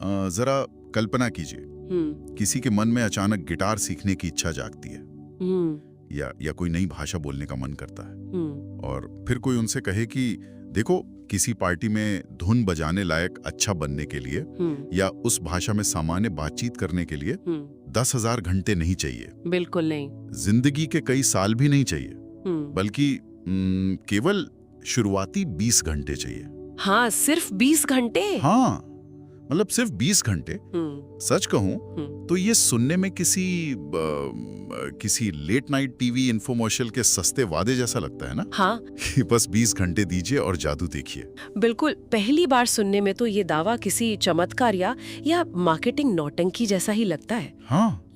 जरा कल्पना कीजिए, किसी के मन में अचानक गिटार सीखने की इच्छा जागती है या कोई नई भाषा बोलने का मन करता है और फिर कोई उनसे कहे कि देखो, किसी पार्टी में धुन बजाने लायक अच्छा बनने के लिए या उस भाषा में सामान्य बातचीत करने के लिए 10,000 घंटे नहीं चाहिए। बिल्कुल नहीं। जिंदगी के कई साल भी नहीं चाहिए, बल्कि केवल शुरुआती 20 घंटे चाहिए। हाँ, सिर्फ 20 घंटे। हाँ, मतलब सिर्फ 20 घंटे। सच कहूं तो ये सुनने में किसी लेट नाइट टीवी इन्फोमर्शियल के सस्ते वादे जैसा लगता है ना। हाँ। कि बस 20 घंटे दीजिए और जादू देखिए। बिल्कुल, पहली बार सुनने में तो ये दावा किसी चमत्कार या मार्केटिंग नौटंकी जैसा ही लगता है। हाँ।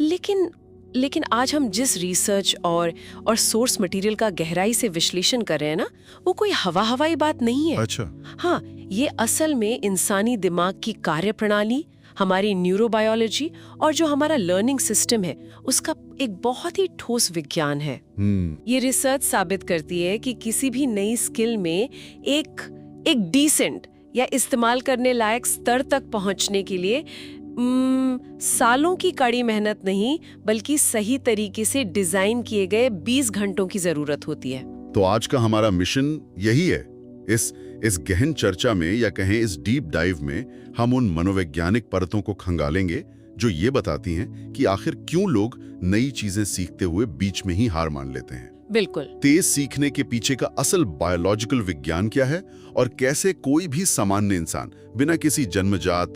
लेकिन आज हम जिस रिसर्च और सोर्स मटेरियल का गहराई से विश्लेषण कर रहे हैं ना, वो कोई हवाई बात नहीं है। अच्छा। हाँ, ये असल में इंसानी दिमाग की कार्यप्रणाली, हमारी न्यूरोबायोलॉजी और जो हमारा लर्निंग सिस्टम है, उसका एक बहुत ही ठोस विज्ञान है। ये रिसर्च साबित करती है कि किसी भी नई स्किल में एक डिसेंट या इस्तेमाल करने लायक स्तर तक पहुंचने के लिए सालों की कड़ी मेहनत नहीं, बल्कि सही तरीके से डिजाइन किए गए 20 घंटों की जरूरत होती है। तो आज का हमारा मिशन यही है। इस गहन चर्चा में या कहें इस डीप डाइव में हम उन मनोवैज्ञानिक परतों को खंगालेंगे जो ये बताती हैं कि आखिर क्यों लोग नई चीजें सीखते हुए बीच में ही हार मान लेते हैं। बिल्कुल। तेज सीखने के पीछे का असल बायोलॉजिकल विज्ञान क्या है और कैसे कोई भी सामान्य इंसान बिना किसी जन्मजात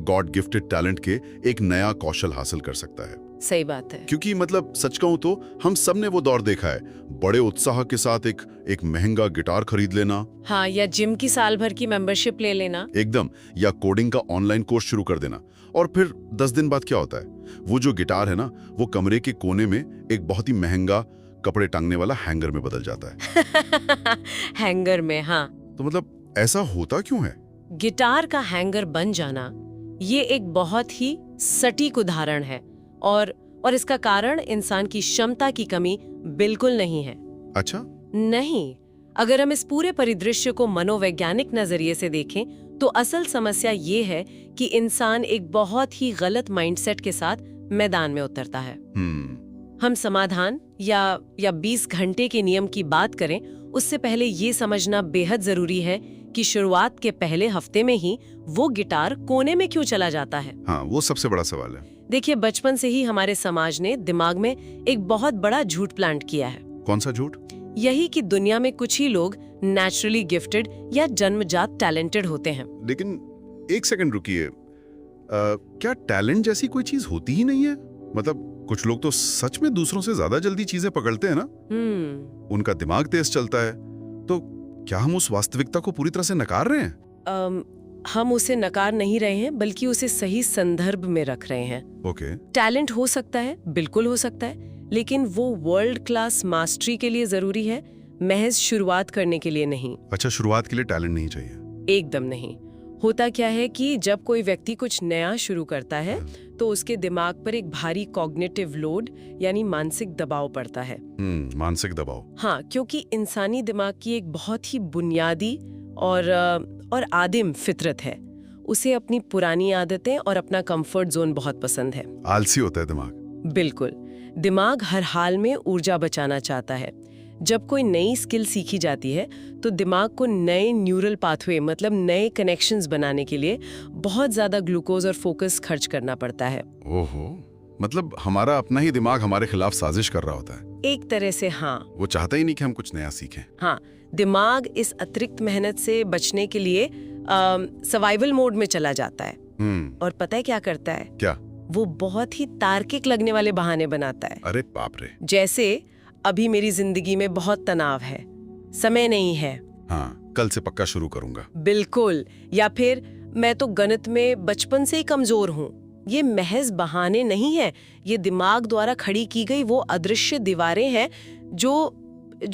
गॉड गिफ्टेड टैलेंट के एक नया कौशल हासिल कर सकता है। सही बात है। क्योंकि मतलब सच कहूं तो हम सब ने वो दौर देखा है, बड़े उत्साह के साथ एक महंगा गिटार खरीद लेना। हाँ, या जिम की साल भर की मेंबरशिप ले लेना। एकदम। या कोडिंग का ऑनलाइन कोर्स शुरू कर देना और फिर 10 दिन बाद क्या होता है, वो जो गिटार है ना, वो कमरे के कोने में एक बहुत ही महंगा कपड़े टांगने वाला हैंगर में बदल जाता है। हैंगर में, हाँ। तो मतलब ऐसा होता क्यों है? गिटार का हैंगर बन जाना ये एक बहुत ही सटीक उदाहरण है और इसका कारण इंसान की क्षमता की कमी बिल्कुल नहीं है। अच्छा? नहीं, अगर हम इस पूरे परिदृश्य को मनोवैज्ञानिक नजरिए से देखें तो असल समस्या ये है कि इंसान एक बहुत ही गलत माइंडसेट के साथ मैदान में उतरता है। हम समाधान या 20 घंटे के नियम की बात करें, उससे पहले ये समझना बेहद जरूरी है कि शुरुआत के पहले हफ्ते में ही वो गिटार कोने में क्यों चला जाता है। हाँ, वो सबसे बड़ा सवाल है। देखिए, बचपन से ही हमारे समाज ने दिमाग में एक बहुत बड़ा झूठ प्लांट किया है। कौन सा झूठ? यही कि दुनिया में कुछ ही लोग नेचुरली गिफ्टेड या जन्मजात टैलेंटेड होते हैं। लेकिन एक सेकंड रुकिए, क्या टैलेंट जैसी कोई चीज होती ही नहीं है? मतलब कुछ लोग तो सच में दूसरों से ज्यादा जल्दी चीजें पकड़ते हैं ना। उनका दिमाग तेज चलता है। तो क्या हम उस वास्तविकता को पूरी तरह से नकार रहे हैं? हम उसे नकार नहीं रहे हैं, बल्कि उसे सही संदर्भ में रख रहे हैं। ओके। टैलेंट हो सकता है, बिल्कुल हो सकता है, लेकिन वो वर्ल्ड क्लास मास्टरी के लिए जरूरी है, महज शुरुआत करने के लिए नहीं। अच्छा, शुरुआत के लिए टैलेंट नहीं चाहिए? एकदम नहीं। होता क्या है कि जब कोई व्यक्ति कुछ नया शुरू करता है तो उसके दिमाग पर एक भारी कॉग्निटिव लोड यानी मानसिक दबाव पड़ता है। मानसिक दबाव? हाँ, क्योंकि इंसानी दिमाग की एक बहुत ही बुनियादी और आदिम फितरत है। उसे अपनी पुरानी आदतें और अपना कंफर्ट जोन बहुत पसंद है। आलसी होता है दिमाग। बिल्कुल। दिमाग हर हाल में ऊर्जा बचाना चाहता है। जब कोई नई स्किल सीखी जाती है तो दिमाग को नए न्यूरल पाथवे मतलब नए कनेक्शंस बनाने के लिए बहुत ज्यादा ग्लूकोज और फोकस खर्च करना पड़ता है। ओहो, मतलब हमारा अपना ही दिमाग हमारे खिलाफ साजिश कर रहा होता है। एक तरह से हाँ। वो चाहता ही नहीं कि हम कुछ नया सीखें। हाँ, दिमाग इस अतिरिक्त मेहनत से बचने के लिए सर्वाइवल मोड में चला जाता है। और पता है क्या करता है? क्या? वो बहुत ही तार्किक लगने वाले बहाने बनाता है। अरे बाप रे। जैसे अभी मेरी जिंदगी में बहुत तनाव है, समय नहीं है। हाँ, कल से पक्का शुरू करूंगा। बिल्कुल। या फिर मैं तो गणित में बचपन से ही कमजोर हूँ। ये महज बहाने नहीं है, ये दिमाग द्वारा खड़ी की गई वो अदृश्य दीवारें हैं जो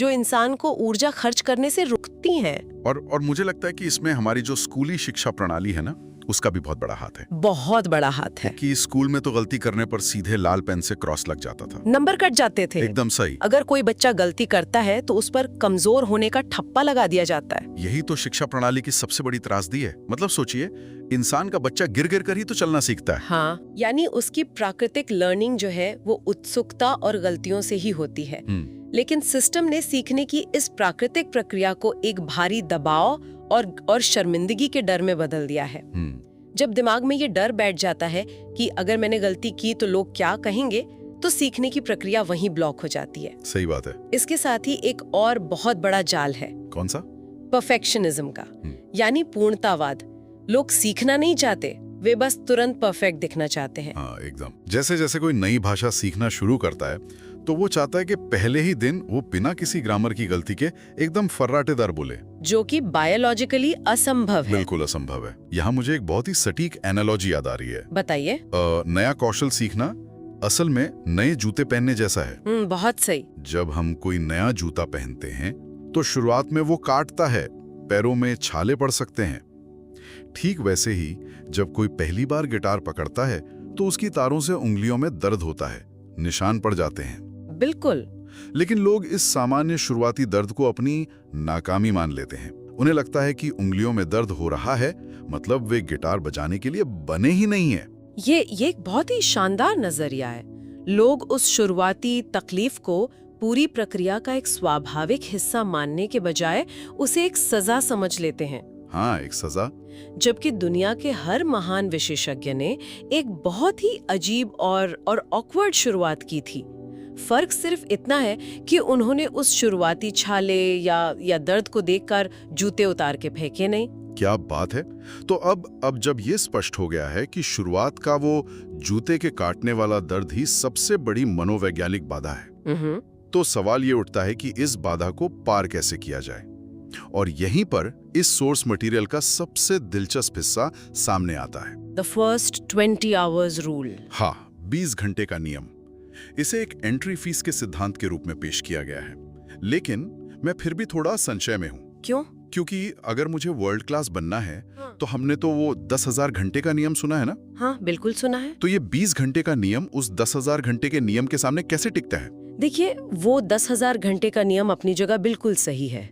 इंसान को ऊर्जा खर्च करने से रुकती हैं। और मुझे लगता है कि इसमें हमारी जो स्कूली शिक्षा प्रणाली है ना, उसका भी बहुत बड़ा हाथ है। बहुत बड़ा हाथ है कि स्कूल में तो गलती करने पर सीधे लाल पेन से क्रॉस लग जाता था, नंबर कट जाते थे। एकदम सही। अगर कोई बच्चा गलती करता है तो उस पर कमजोर होने का ठप्पा लगा दिया जाता है। यही तो शिक्षा प्रणाली की सबसे बड़ी त्रासदी है। मतलब सोचिए, इंसान का बच्चा गिर गिर कर ही तो चलना सीखता है। हाँ, यानी उसकी प्राकृतिक लर्निंग जो है वो उत्सुकता और गलतियों से ही होती है। लेकिन सिस्टम ने सीखने की इस प्राकृतिक प्रक्रिया को एक भारी दबाव और शर्मिंदगी के डर में बदल दिया है। जब दिमाग में ये डर बैठ जाता है कि अगर मैंने गलती की तो लोग क्या कहेंगे, तो सीखने की प्रक्रिया वहीं ब्लॉक हो जाती है। सही बात है। इसके साथ ही एक और बहुत बड़ा जाल है। कौन सा? परफेक्शनिज्म का, यानी पूर्णतावाद। लोग सीखना नहीं चाहते, वे बस तुरंत परफेक्ट दिखना चाहते हैं। हाँ, एकदम। जैसे जैसे कोई नई भाषा सीखना शुरू करता है तो वो चाहता है कि पहले ही दिन वो बिना किसी ग्रामर की गलती के एकदम फर्राटेदार बोले, जो कि बायोलॉजिकली असंभव है। बिल्कुल असंभव है। यहाँ मुझे एक बहुत ही सटीक एनालॉजी याद आ रही है। बताइए। नया कौशल सीखना असल में नए जूते पहनने जैसा है। बहुत सही। जब हम कोई नया जूता पहनते हैं तो शुरुआत में वो काटता है, पैरों में छाले पड़ सकते हैं। ठीक वैसे ही जब कोई पहली बार गिटार पकड़ता है तो उसकी तारों से उंगलियों में दर्द होता है, निशान पड़ जाते हैं। बिल्कुल। लेकिन लोग इस सामान्य शुरुआती दर्द को अपनी नाकामी मान लेते हैं। उन्हें लगता है कि उंगलियों में दर्द हो रहा है, मतलब वे गिटार बजाने के लिए बने ही नहीं है। ये एक बहुत ही शानदार नजरिया है। लोग उस शुरुआती तकलीफ को पूरी प्रक्रिया का एक स्वाभाविक हिस्सा मानने के बजाय उसे एक सजा समझ लेते हैं। हाँ, एक सजा। जबकि दुनिया के हर महान विशेषज्ञ ने एक बहुत ही अजीब और ऑकवर्ड शुरुआत की थी। फर्क सिर्फ इतना है कि उन्होंने उस शुरुआती छाले या दर्द को देखकर जूते उतार के फेंके नहीं। क्या बात है। तो अब जब ये स्पष्ट हो गया है कि शुरुआत का वो जूते के काटने वाला दर्द ही सबसे बड़ी मनोवैज्ञानिक बाधा है, तो सवाल ये उठता है कि इस बाधा को पार कैसे किया जाए। और यहीं पर इस सोर्स मटेरियल का सबसे दिलचस्प हिस्सा सामने आता है। The first 20 hours rule। हाँ, 20 घंटे का नियम। इसे एक एंट्री फीस के सिद्धांत के रूप में पेश किया गया है, लेकिन मैं फिर भी थोड़ा संशय में हूँ। क्यों? क्योंकि अगर मुझे वर्ल्ड क्लास बनना है तो हमने तो वो 10,000 घंटे का नियम सुना है ना? हाँ, बिल्कुल सुना है। तो ये 20 घंटे का नियम उस 10,000 घंटे के नियम के सामने कैसे टिकता है? देखिए, वो 10,000 घंटे का नियम अपनी जगह बिल्कुल सही है।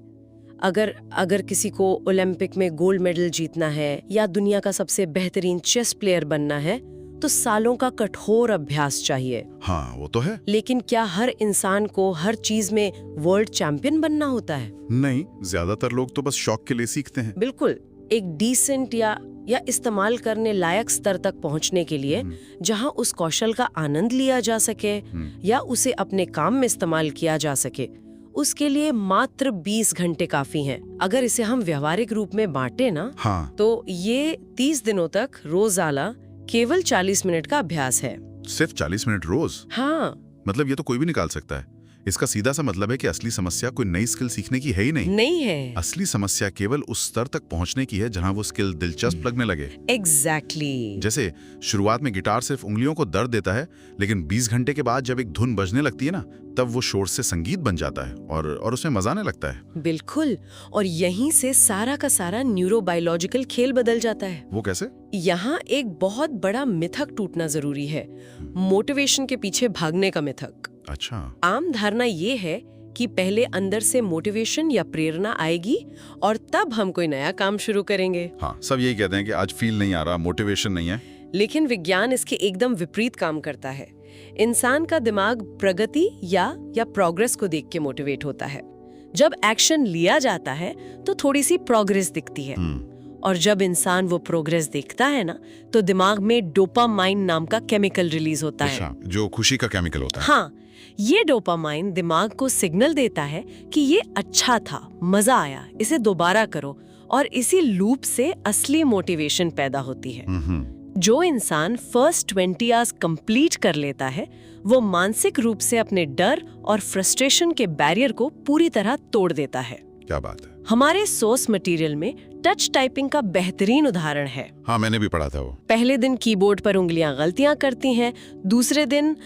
अगर किसी को ओलंपिक में गोल्ड मेडल जीतना है या दुनिया का सबसे बेहतरीन चेस प्लेयर बनना है तो सालों का कठोर अभ्यास चाहिए। हाँ, वो तो है। लेकिन क्या हर इंसान को हर चीज में वर्ल्ड चैंपियन बनना होता है? नहीं, ज्यादातर लोग तो बस शौक के लिए सीखते हैं। बिल्कुल। एक डिसेंट या इस्तेमाल करने लायक स्तर तक पहुंचने के लिए जहां उस कौशल का आनंद लिया जा सके या उसे अपने काम में इस्तेमाल किया जा सके, उसके लिए मात्र 20 घंटे काफी हैं। अगर इसे हम व्यवहारिक रूप में बांटे ना, हाँ, तो ये 30 दिनों तक रोजाना केवल 40 मिनट का अभ्यास है। सिर्फ 40 मिनट रोज? हाँ। मतलब ये तो कोई भी निकाल सकता है। इसका सीधा सा मतलब है कि असली समस्या कोई नई स्किल सीखने की है ही नहीं है। असली समस्या केवल उस स्तर तक पहुंचने की है जहां वो स्किल दिलचस्प लगने लगे। एग्जैक्टली। जैसे शुरुआत में गिटार सिर्फ उंगलियों को दर्द देता है, लेकिन 20 घंटे के बाद जब एक धुन बजने लगती है ना, तब वो शोर से संगीत बन जाता है और उसमें मजा आने लगता है। बिल्कुल। और यहीं से सारा का सारा न्यूरोबायोलॉजिकल खेल बदल जाता है। वो कैसे? यहाँ एक बहुत बड़ा मिथक टूटना जरूरी है, मोटिवेशन के पीछे भागने का मिथक। अच्छा। आम धारणा ये है कि पहले अंदर से मोटिवेशन या प्रेरणा आएगी और तब हम कोई नया काम शुरू करेंगे। हाँ, सब यही कहते हैं कि आज फील नहीं आ रहा, मोटिवेशन नहीं है। लेकिन विज्ञान इसके एकदम विपरीत काम करता है। इंसान का दिमाग प्रगति या प्रोग्रेस को देख के मोटिवेट होता है। जब एक्शन लिया जाता है तो थोड़ी सी प्रोग्रेस दिखती है, और जब इंसान वो प्रोग्रेस देखता है ना, तो दिमाग में डोपामाइन नाम का केमिकल रिलीज होता है, जो खुशी का केमिकल होता है। हाँ, ये डोपामाइन दिमाग को सिग्नल देता है कि ये अच्छा था, मजा आया, इसे दोबारा करो, और इसी लूप से असली मोटिवेशन पैदा होती है। जो इंसान फर्स्ट 20 आवर्स कंप्लीट कर लेता है, वो मानसिक रूप से अपने डर और फ्रस्ट्रेशन के बैरियर को पूरी तरह तोड़ देता है। क्या बात है। हमारे सोर्स मटेरियल में टच टाइपिंग का बेहतरीन उदाहरण है। हाँ, मैंने भी पढ़ा था वो। पहले दिन कीबोर्ड पर उंगलियां गलतियां करती हैं, दूसरे दिन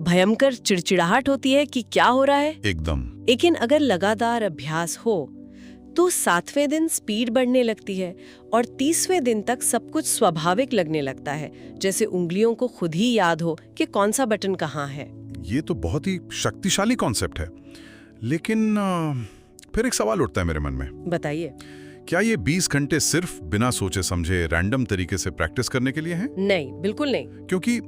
भयंकर चिड़चिड़ाहट होती है कि क्या हो रहा है। एकदम। लेकिन अगर लगातार अभ्यास हो, तो 7वें दिन स्पीड बढ़ने लगती है और 30वें दिन तक सब कुछ स्वाभाविक लगने लगता है, जैसे उंगलियों को खुद ही याद हो कि कौन सा बटन कहाँ है। ये तो बहुत ही शक्तिशाली कॉन्सेप्ट है, लेकिन फिर एक सवाल उठता है मेरे मन में। बताइए। क्या ये 20 घंटे सिर्फ बिना सोचे समझे रैंडम तरीके से प्रैक्टिस करने के लिए हैं? नहीं, बिल्कुल नहीं। क्योंकि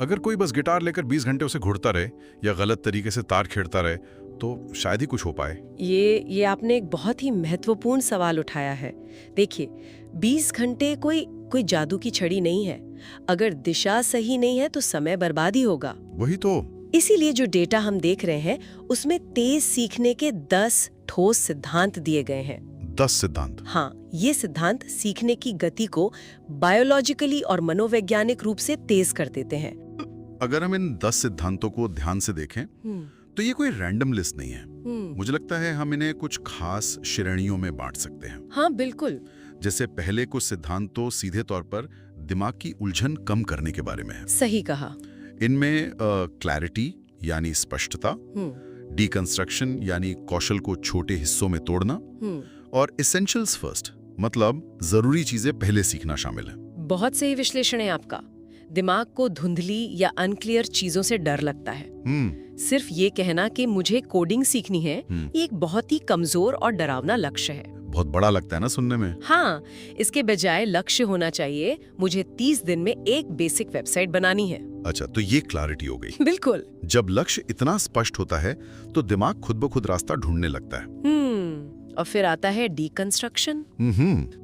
अगर कोई बस गिटार लेकर 20 घंटे उसे घुड़ता रहे या गलत तरीके से तार खेड़ता रहे तो शायद ही कुछ हो पाए। ये आपने एक बहुत ही महत्वपूर्ण सवाल उठाया है। देखिए, 20 घंटे कोई जादू की छड़ी नहीं है। अगर दिशा सही नहीं है तो समय बर्बाद ही होगा। वही तो। इसीलिए जो डेटा हम देख रहे हैं उसमें तेज सीखने के 10 ठोस सिद्धांत दिए गए हैं। 10 सिद्धांत? हाँ, ये सिद्धांत सीखने की गति को बायोलॉजिकली और मनोवैज्ञानिक रूप से तेज कर देते हैं। अगर हम इन 10 सिद्धांतों को ध्यान से देखें तो ये कोई रैंडम लिस्ट नहीं है। मुझे लगता है हम इन्हें कुछ खास श्रेणियों में बांट सकते हैं। हाँ, बिल्कुल। जैसे पहले कुछ सिद्धांत तो सीधे तौर पर दिमाग की उलझन कम करने के बारे में है। सही कहा। इनमें क्लैरिटी यानी स्पष्टता, डिकंस्ट्रक्शन यानी कौशल को छोटे हिस्सों में तोड़ना, और एसेंशियल्स फर्स्ट मतलब जरूरी चीजें पहले सीखना शामिल है। बहुत सही विश्लेषण है आपका। दिमाग को धुंधली या अनक्लियर चीजों से डर लगता है। सिर्फ ये कहना कि मुझे कोडिंग सीखनी है, ये एक बहुत ही कमजोर और डरावना लक्ष्य है। बहुत बड़ा लगता है ना सुनने में। हाँ, इसके बजाय लक्ष्य होना चाहिए, मुझे 30 दिन में एक बेसिक वेबसाइट बनानी है। अच्छा, तो ये क्लैरिटी हो गई। बिल्कुल। जब लक्ष्य इतना स्पष्ट होता है तो दिमाग खुद ब खुद रास्ता ढूंढने लगता है। और फिर आता है डिकंस्ट्रक्शन।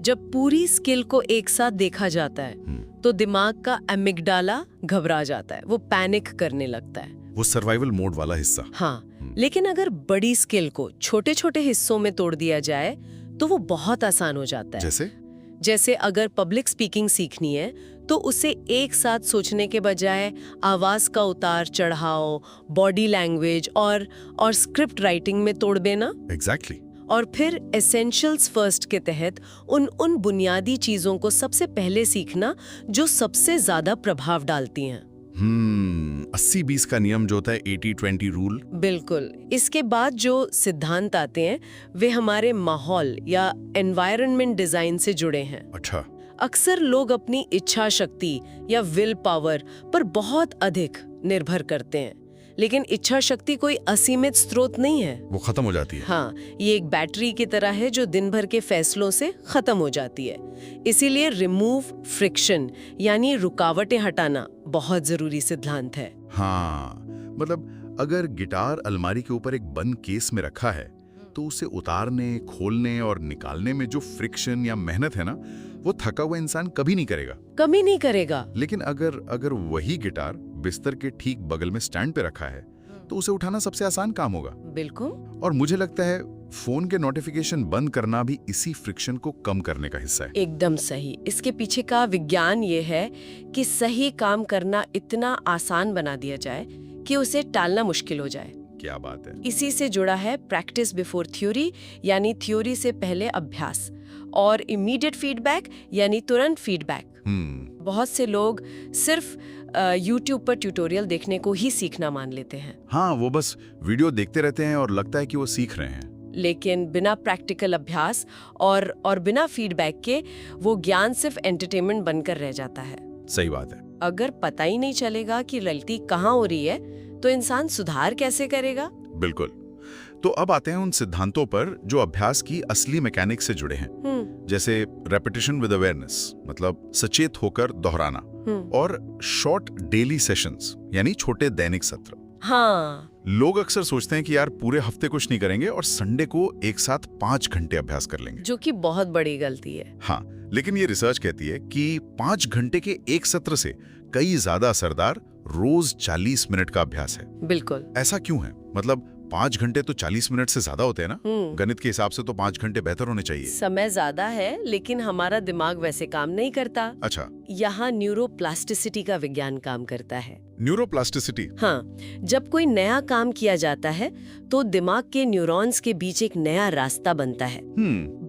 जब पूरी स्किल को एक साथ देखा जाता है तो दिमाग का एमिगडाला घबरा जाता है, वो पैनिक करने लगता है। वो सर्वाइवल मोड वाला हिस्सा। हाँ, लेकिन अगर बड़ी स्किल को छोटे छोटे हिस्सों में तोड़ दिया जाए तो वो बहुत आसान हो जाता है। जैसे अगर पब्लिक स्पीकिंग सीखनी है तो उसे एक साथ सोचने के बजाय आवाज का उतार चढ़ाव, बॉडी लैंग्वेज और स्क्रिप्ट राइटिंग में तोड़ देना। एग्जैक्टली। और फिर एसेंशियल्स फर्स्ट के तहत उन बुनियादी चीजों को सबसे पहले सीखना जो सबसे ज्यादा प्रभाव डालती हैं। 80-20 का नियम जो होता है, 80-20 रूल। बिल्कुल। इसके बाद जो सिद्धांत आते हैं वे हमारे माहौल या एनवायरनमेंट डिजाइन से जुड़े हैं। अच्छा। अक्सर लोग अपनी इच्छा शक्ति या विल पावर पर बहुत अधिक निर्भर करते हैं, लेकिन इच्छा शक्ति कोई असीमित स्रोत नहीं है, वो खत्म हो जाती है। हाँ, ये एक बैटरी की तरह है जो दिन भर के फैसलों से खत्म हो जाती है। इसीलिए रिमूव फ्रिक्शन यानी रुकावटें हटाना बहुत जरूरी सिद्धांत है। हाँ, मतलब अगर गिटार अलमारी के ऊपर एक बंद केस में रखा है तो उसे उतारने, खोलने और निकालने में जो फ्रिक्शन या मेहनत है ना, वो थका हुआ इंसान कभी नहीं करेगा। लेकिन अगर वही गिटार बिस्तर के ठीक बगल में स्टैंड पे रखा है तो उसे उठाना सबसे आसान काम होगा। बिल्कुल। और मुझे लगता है फोन के नोटिफिकेशन बंद करना भी इसी फ्रिक्शन को कम करने का हिस्सा है। एकदम सही। इसके पीछे का विज्ञान ये है कि सही काम करना इतना आसान बना दिया जाए कि उसे टालना मुश्किल हो जाए। क्या बात है। इसी से जुड़ा है प्रैक्टिस बिफोर थ्योरी यानी थ्योरी से पहले अभ्यास, और इमीडिएट फीडबैक यानी तुरंत फीडबैक। बहुत से लोग सिर्फ YouTube पर ट्यूटोरियल देखने को ही सीखना मान लेते हैं। हाँ, वो बस वीडियो देखते रहते हैं और लगता है कि वो सीख रहे हैं। लेकिन बिना प्रैक्टिकल अभ्यास और बिना फीडबैक के वो ज्ञान सिर्फ एंटरटेनमेंट बनकर रह जाता है। सही बात है। अगर पता ही नहीं चलेगा कि गलती कहाँ हो रही है तो इंसान सुधार कैसे करेगा? बिल्कुल। तो अब आते हैं उन सिद्धांतों पर जो अभ्यास की असली मैकेनिक से जुड़े हैं, जैसे रेपिटेशन विद अवेयरनेस मतलब सचेत होकर दोहराना, और शॉर्ट डेली सेशंस यानी छोटे दैनिक सत्र। हाँ, लोग अक्सर सोचते हैं कि यार पूरे हफ्ते कुछ नहीं करेंगे और संडे को एक साथ 5 घंटे अभ्यास कर लेंगे, जो कि बहुत बड़ी गलती है। हाँ, लेकिन ये रिसर्च कहती है कि 5 घंटे के एक सत्र से कई ज्यादा असरदार रोज 40 मिनट का अभ्यास है। बिल्कुल। ऐसा क्यों है? मतलब 5 घंटे तो 40 मिनट से ज्यादा होते हैं ना। गणित के हिसाब से तो 5 घंटे बेहतर होने चाहिए। समय ज्यादा है लेकिन हमारा दिमाग वैसे काम नहीं करता। अच्छा। यहाँ न्यूरोप्लास्टिसिटी का विज्ञान काम करता है। न्यूरोप्लास्टिसिटी? हाँ, जब कोई नया काम किया जाता है तो दिमाग के न्यूरॉन्स के बीच एक नया रास्ता बनता है।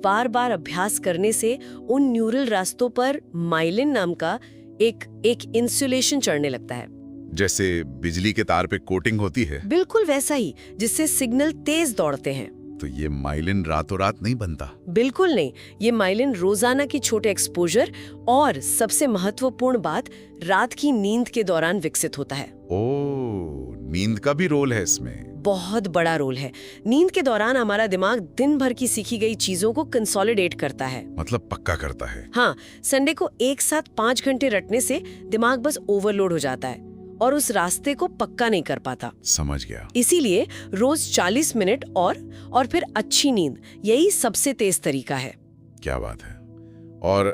बार बार अभ्यास करने से उन न्यूरल रास्तों पर माइलिन नाम का एक इंसुलेशन चढ़ने लगता है। जैसे बिजली के तार पे कोटिंग होती है। बिल्कुल वैसा ही, जिससे सिग्नल तेज दौड़ते हैं। तो ये माइलिन रातों रात नहीं बनता। बिल्कुल नहीं, ये माइलिन रोजाना की छोटे एक्सपोजर और सबसे महत्वपूर्ण बात रात की नींद के दौरान विकसित होता है। ओह, नींद का भी रोल है इसमें। बहुत बड़ा रोल है। नींद के दौरान हमारा दिमाग दिन भर की सीखी गई चीजों को कंसोलिडेट करता है, मतलब पक्का करता है। हाँ, संडे को एक साथ 5 घंटे रटने से दिमाग बस ओवरलोड हो जाता है और उस रास्ते को पक्का नहीं कर पाता। समझ गया। इसीलिए रोज 40 मिनट और फिर अच्छी नींद, यही सबसे तेज तरीका है। क्या बात है। और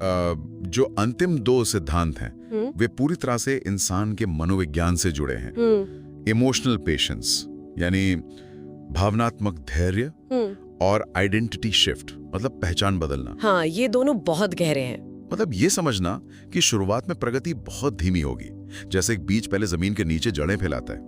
जो अंतिम 2 सिद्धांत हैं वे पूरी तरह से इंसान के मनोविज्ञान से जुड़े हैं। इमोशनल पेशेंस यानी भावनात्मक धैर्य और आइडेंटिटी शिफ्ट मतलब पहचान बदलना। हाँ, ये दोनों बहुत गहरे हैं। मतलब ये समझना कि शुरुआत में प्रगति बहुत धीमी होगी, जैसे एक बीज पहले जमीन के नीचे जड़ें फैलाता है,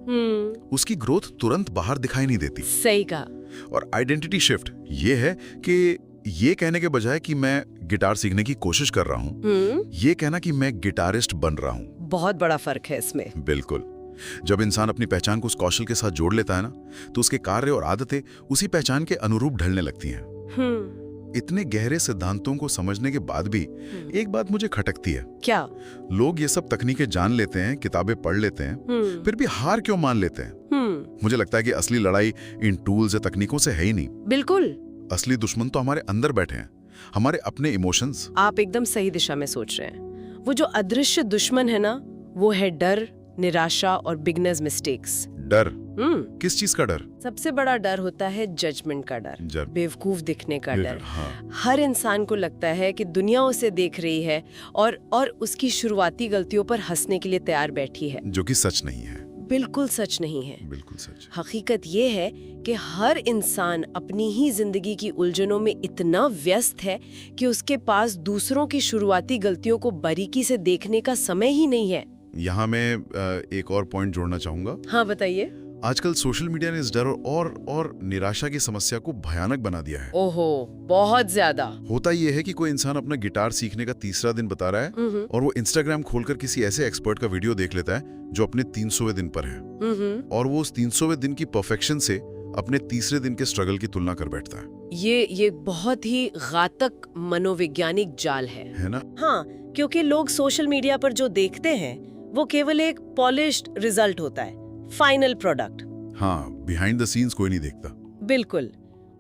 उसकी ग्रोथ तुरंत बाहर दिखाई नहीं देती। सही कहा। और आइडेंटिटी शिफ्ट ये है कि ये कहने के बजाय कि मैं गिटार सीखने की कोशिश कर रहा हूँ, ये कहना कि मैं गिटारिस्ट बन रहा हूँ। बहुत बड़ा फर्क है इसमें। बिल्कुल। जब इंसान अपनी पहचान को उस कौशल के साथ जोड़ लेता है ना, तो उसके कार्य और आदतें उसी पहचान के अनुरूप ढलने लगती हैं। इतने गहरे सिद्धांतों को समझने के बाद भी एक बात मुझे खटकती है। क्या? लोग ये सब तकनीकें जान लेते हैं, किताबें पढ़ लेते हैं, फिर भी हार क्यों मान लेते हैं? मुझे लगता है कि असली लड़ाई इन टूल्स या तकनीकों से है ही नहीं। बिल्कुल। असली दुश्मन तो हमारे अंदर बैठे हैं, हमारे अपने इमोशंस। आप एकदम सही दिशा में सोच रहे हैं। वो जो अदृश्य दुश्मन है ना, वो है डर, निराशा और बिगनर्स मिस्टेक्स। डर? किस चीज का डर? सबसे बड़ा डर होता है जजमेंट का डर, बेवकूफ दिखने का डर। हाँ। हर इंसान को लगता है कि दुनिया उसे देख रही है और उसकी शुरुआती गलतियों पर हंसने के लिए तैयार बैठी है, जो कि सच नहीं है। बिल्कुल सच नहीं है। बिल्कुल सच। हकीकत ये है कि हर इंसान अपनी ही जिंदगी की उलझनों में इतना व्यस्त है कि उसके पास दूसरों की शुरुआती गलतियों को बारीकी से देखने का समय ही नहीं है। यहाँ मैं एक और पॉइंट जोड़ना चाहूंगा। हाँ, बताइए। आजकल सोशल मीडिया ने इस डर और निराशा की समस्या को भयानक बना दिया है। ओहो, बहुत ज्यादा। होता यह है कि कोई इंसान अपना गिटार सीखने का 3रा दिन बता रहा है और वो इंस्टाग्राम खोलकर किसी ऐसे एक्सपर्ट का वीडियो देख लेता है जो अपने 300वें दिन पर है, और वो उस 300वें दिन की परफेक्शन से अपने 3रे दिन के स्ट्रगल की तुलना कर बैठता है। ये बहुत ही घातक मनोवैज्ञानिक जाल है ना? हाँ, क्योंकि लोग सोशल मीडिया पर जो देखते हैं वो केवल एक पॉलिश्ड रिजल्ट होता है, फाइनल प्रोडक्ट। हाँ, बिहाइंड द सीन्स कोई नहीं देखता। बिल्कुल।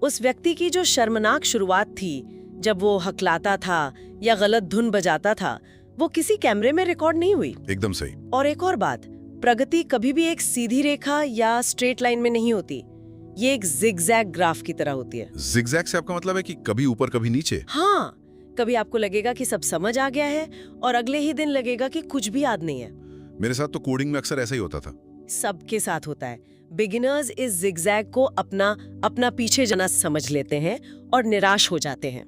उस व्यक्ति की जो शर्मनाक शुरुआत थी, जब वो हकलाता था या गलत धुन बजाता था, वो किसी कैमरे में रिकॉर्ड नहीं हुई। एकदम सही। और एक और बात, प्रगति कभी भी एक सीधी रेखा या स्ट्रेट लाइन में नहीं होती, ये एक जिगजैग ग्राफ की तरह होती है। जिगजैग से आपका मतलब है कि कभी ऊपर कभी नीचे? हाँ, कभी आपको लगेगा कि सब समझ आ गया है और अगले ही दिन लगेगा कि कुछ भी याद नहीं है। मेरे साथ तो कोडिंग में अक्सर ऐसा ही होता था। सबके साथ होता है। बिगिनर्स इस जिगजैग को अपना पीछे जाना समझ लेते हैं और निराश हो जाते हैं,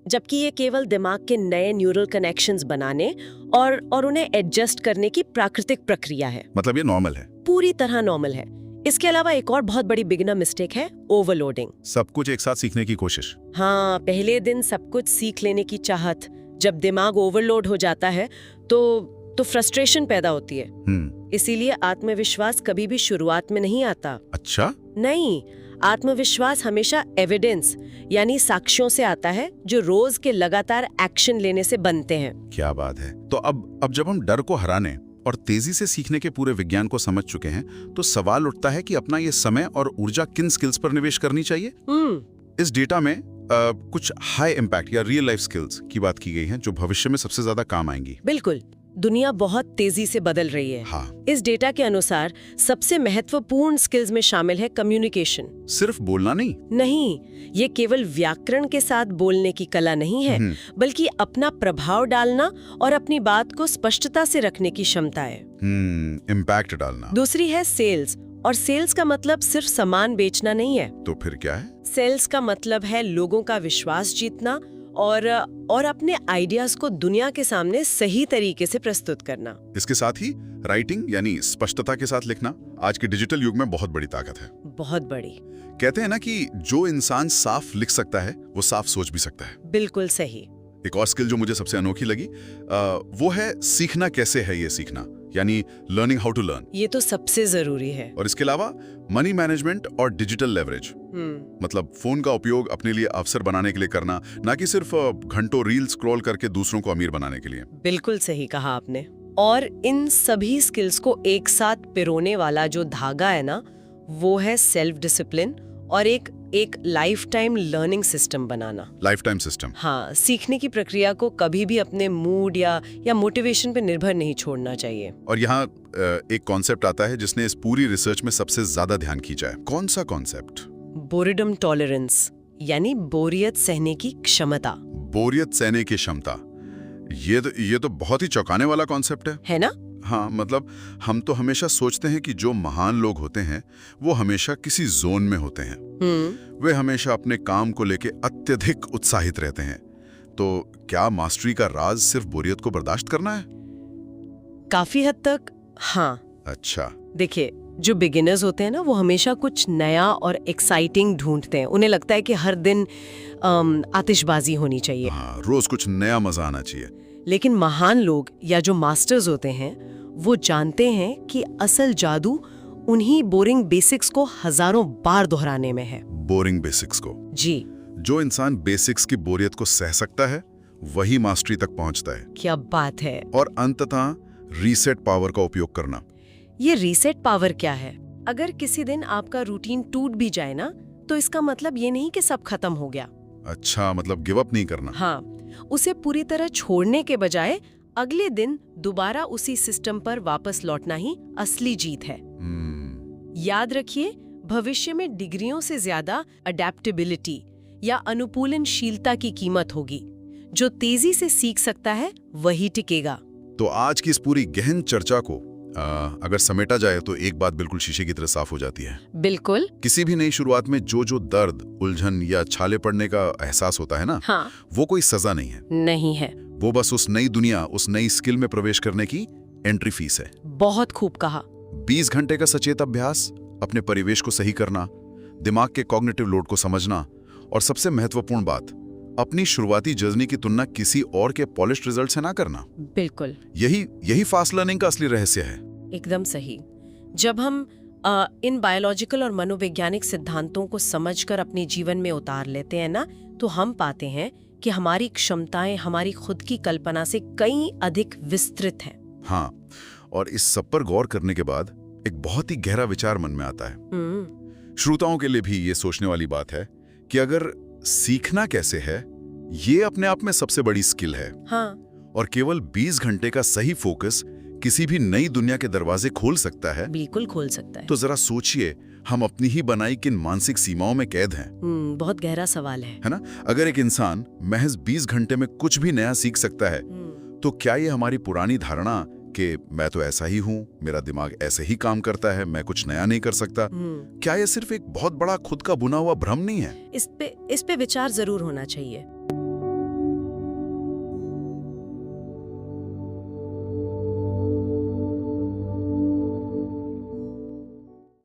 जबकि ये केवल दिमाग के नए न्यूरल कनेक्शंस बनाने और उन्हें एडजस्ट करने की प्राकृतिक प्रक्रिया है। मतलब ये नॉर्मल है? पूरी तरह नॉर्मल है। इसके अलावा एक और बहुत बड़ी बिगिनर मिस्टेक है ओवरलोडिंग। सब कुछ एक साथ सीखने की कोशिश। हाँ, पहले दिन सब कुछ सीख लेने की चाहत। जब दिमाग ओवरलोड हो जाता है तो फ्रस्ट्रेशन पैदा होती है। इसीलिए आत्मविश्वास कभी भी शुरुआत में नहीं आता। अच्छा? नहीं, आत्मविश्वास हमेशा एविडेंस यानी साक्ष्यों से आता है, जो रोज के लगातार एक्शन लेने से बनते हैं। क्या बात है। तो अब जब हम डर को हराने और तेजी से सीखने के पूरे विज्ञान को समझ चुके हैं, तो सवाल उठता है कि अपना ये समय और ऊर्जा किन स्किल्स पर निवेश करनी चाहिए। इस डेटा में कुछ हाई इम्पैक्ट या रियल लाइफ स्किल्स की बात की गई है जो भविष्य में सबसे ज्यादा काम आएंगी। बिल्कुल। दुनिया बहुत तेजी से बदल रही है। हाँ। इस डेटा के अनुसार सबसे महत्वपूर्ण स्किल्स में शामिल है कम्युनिकेशन। सिर्फ बोलना नहीं, ये केवल व्याकरण के साथ बोलने की कला नहीं है, बल्कि अपना प्रभाव डालना और अपनी बात को स्पष्टता से रखने की क्षमता है। इम्पैक्ट डालना। दूसरी है सेल्स, और सेल्स का मतलब सिर्फ सामान बेचना नहीं है। तो फिर क्या है? सेल्स का मतलब है लोगों का विश्वास जीतना और अपने आइडियाज को दुनिया के सामने सही तरीके से प्रस्तुत करना। इसके साथ ही राइटिंग यानी स्पष्टता के साथ लिखना आज के डिजिटल युग में बहुत बड़ी ताकत है। बहुत बड़ी। कहते हैं ना कि जो इंसान साफ लिख सकता है वो साफ सोच भी सकता है। बिल्कुल सही। एक और स्किल जो मुझे सबसे अनोखी लगी वो है सीखना कैसे है ये सीखना, यानी लर्निंग हाउ टू लर्न। ये तो सबसे जरूरी है। और इसके अलावा मनी मैनेजमेंट और डिजिटल लेवरेज, मतलब फोन का उपयोग अपने लिए अवसर बनाने के लिए करना, ना कि सिर्फ घंटों रील स्क्रॉल करके दूसरों को अमीर बनाने के लिए। बिल्कुल सही कहा आपने। और इन सभी स्किल्स को एक साथ पिरोने वाला जो धागा है ना, वो है सेल्फ डिसिप्लिन और एक लाइफ टाइम लर्निंग सिस्टम बनाना। Life time system. हाँ, सीखने की प्रक्रिया को कभी भी अपने मूड या मोटिवेशन पे निर्भर नहीं छोड़ना चाहिए। और यहाँ एक कॉन्सेप्ट आता है जिसने इस पूरी रिसर्च में सबसे ज्यादा ध्यान खींचा है। कौन सा कॉन्सेप्ट? बोरिडम टॉलरेंस, यानी बोरियत सहने की क्षमता। बोरियत सहने की क्षमता, ये तो बहुत ही चौंकाने वाला कॉन्सेप्ट है ना? हाँ, मतलब हम तो हमेशा सोचते हैं कि जो महान लोग होते हैं वो हमेशा किसी जोन में होते हैं। वे हमेशा अपने काम को लेके अत्यधिक उत्साहित रहते हैं। तो क्या मास्टरी का राज सिर्फ बोरियत को बर्दाश्त करना है? काफी हद तक हाँ। अच्छा। देखिए, जो बिगिनर्स होते हैं ना, वो हमेशा कुछ नया और एक्साइटिंग ढूंढते हैं। उन्हें लगता है कि हर दिन आतिशबाजी होनी चाहिए। हाँ, रोज कुछ नया मजा आना चाहिए। लेकिन महान लोग या जो मास्टर्स होते हैं, वो जानते हैं कि असल जादू उन्हीं बोरिंग बेसिक्स को हजारों बार दोहराने में है। बोरिंग बेसिक्स को? जी। जो इंसान बेसिक्स की बोरियत को सह सकता है वही मास्टरी तक पहुंचता है। क्या बात है। और अंततः रीसेट पावर का उपयोग करना। ये रीसेट पावर क्या है? अगर किसी दिन आपका रूटीन टूट भी जाए ना, तो इसका मतलब ये नहीं कि सब खत्म हो गया। अच्छा, मतलब गिव अप नहीं करना। हाँ, उसे पूरी तरह छोड़ने के बजाय अगले दिन दोबारा उसी सिस्टम पर वापस लौटना ही असली जीत है। याद रखिए, भविष्य में डिग्रियों से ज्यादा अडेप्टेबिलिटी या अनुकूलनशीलता की कीमत होगी। जो तेजी से सीख सकता है वही टिकेगा। तो आज की इस पूरी गहन चर्चा को अगर समेटा जाए तो एक बात बिल्कुल शीशे की तरह साफ हो जाती है। बिल्कुल। किसी भी नई शुरुआत में जो दर्द, उलझन या छाले पड़ने का एहसास होता है ना, हाँ, वो कोई सजा नहीं है। नहीं है। वो बस उस नई दुनिया, उस नई स्किल में प्रवेश करने की एंट्री फीस है। बहुत खूब कहा। 20 घंटे का सचेत अभ्यास, अपने परिवेश को सही करना, दिमाग के कॉग्निटिव लोड को समझना, और सबसे महत्वपूर्ण बात, अपनी शुरुआती जर्नी की तुलना किसी और के पॉलिश्ड रिजल्ट से ना करना। बिल्कुल। यही फास्ट लर्निंग का असली रहस्य है। एकदम सही। जब हम इन बायोलॉजिकल और मनोवैज्ञानिक सिद्धांतों को समझकर अपने जीवन में उतार लेते हैं ना, तो हम पाते हैं कि हमारी क्षमताएं हमारी खुद की कल्पना से कई अधिक विस्तृत हैं। हाँ, और इस सब पर गौर करने के बाद एक बहुत ही गहरा विचार मन में आता है। श्रोताओं के लिए भी ये सोचने वाली बात है कि अगर सीखना कैसे है, ये अपने आप में सबसे बड़ी स्किल है। हाँ। और केवल 20 घंटे का सही फोकस किसी भी नई दुनिया के दरवाजे खोल सकता है। बिल्कुल खोल सकता है। तो जरा सोचिए, हम अपनी ही बनाई किन मानसिक सीमाओं में कैद हैं। बहुत गहरा सवाल है ना? अगर एक इंसान महज 20 घंटे में कुछ भी नया सीख सकता है, तो क्या ये हमारी पुरानी धारणा कि मैं तो ऐसा ही हूँ, मेरा दिमाग ऐसे ही काम करता है, मैं कुछ नया नहीं कर सकता, क्या ये सिर्फ एक बहुत बड़ा खुद का बुना हुआ भ्रम नहीं है? इस पे विचार जरूर होना चाहिए।